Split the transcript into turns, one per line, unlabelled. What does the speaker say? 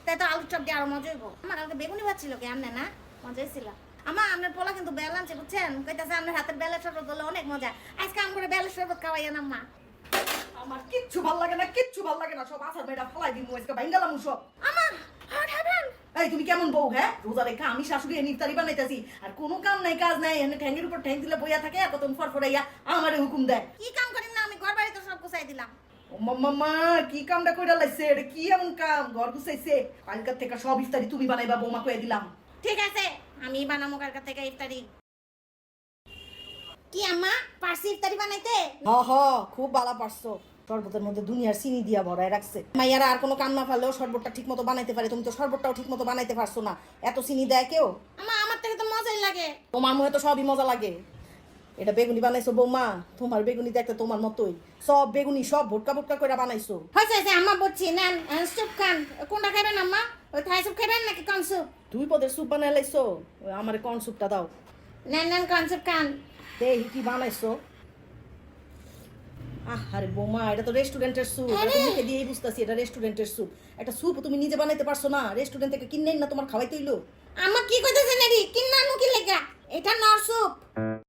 তাই তো আলুর চপ দিয়ে আরো মজা হইব। আমার কালকে বেগুনি ভাত ছিল কি আনলে না? মজা ছিল। আমা আপনার পোলা কিন্তু বেল আনছে বুঝছেন, কইতাছে আপনার হাতের বেলের শরবত বলে অনেক মজা। আজকে আম করে বেলের শরবত খাওয়াইয়া না মা।
আমার কিচ্ছু ভাল লাগে না, কিচ্ছু ভাল লাগে না, সব আসার মেয়েটা ফালাই দিমু আজকে ভাঙ্গালাম সব।
আমা হট হ্যাভেন।
এই তুমি কেমন বউ? হ্যাঁ, রোজা রেখা আমি শাশুড়ি এনে ইফতারি বানাইতাছি আর কোনো কাম নাই কাজ নাই, এনে ঠ্যাঙ্গের উপর ঠ্যাং দিলে বইয়া থাকে আর কত ফরফরাইয়া আমারে হুকুম দেয়।
কি কাম করেন না, আমি ঘর বাড়িতে সব গুছাই দিলাম।
ও মাম্মা কি কামটা কইরা লাইছে? এটা কি এমন কাম? ঘর গুছাইছে? কালকার থেকে সব ইফতারি তুমি বানাইবা বৌমা কইয়া দিলাম।
ঠিক আছে, আমি বানামো কালকা থেকে ইফতারি। কি আম্মা পারছি ইফতারি বানাইতে?
হ হ, খুব ভালো পারছো। শরবতের মধ্যে দুনিয়ার চিনি দিয়া ভরায় রাখছে। মাইয়ারা আর কোনো কাম না পারলেও শরবতটা ঠিক মতো বানাইতে পারে, তুমি তো শরবতটাও ঠিক মতো বানাইতে পারছো না। এত চিনি দেয় কেউ?
আম্মা আমার থেকে তো মজাই লাগে।
তোমার মুখে তো সবই মজা লাগে। এটা বেগুনি বানাইছো বৌমা, তোমার বেগুনি দেখতে তোমার মতোই। সব বেগুনি সব ভোটকা ভোটকা করে বানাইছো।
হয়েছে আম্মা বুঝছি, নেন স্যুপ খান। কোনটা খাবেন আম্মা? ওই থাই স্যুপ খাবেন নাকি কর্ন স্যুপ?
দুই পদের স্যুপ বানাই লাইছো, আমার কর্ন স্যুপটা দাও।
নেন নেন কর্ন স্যুপ খান।
দেখি কি বানাইছো। আরে বৌমা, এটা তো রেস্টুরেন্টের স্যুপ। এটা তো মুখে দিয়েই বুঝতাছি এটা রেস্টুরেন্টের স্যুপ। একটা স্যুপ তুমি নিজে বানাইতে পারছো না? রেস্টুরেন্ট থেকে কিনে না তোমার খাওয়াইতে হইলো?
আম্মা কি কইতেছেন এডি? কিন্না নু কি লেগা? এটা নর স্যুপ।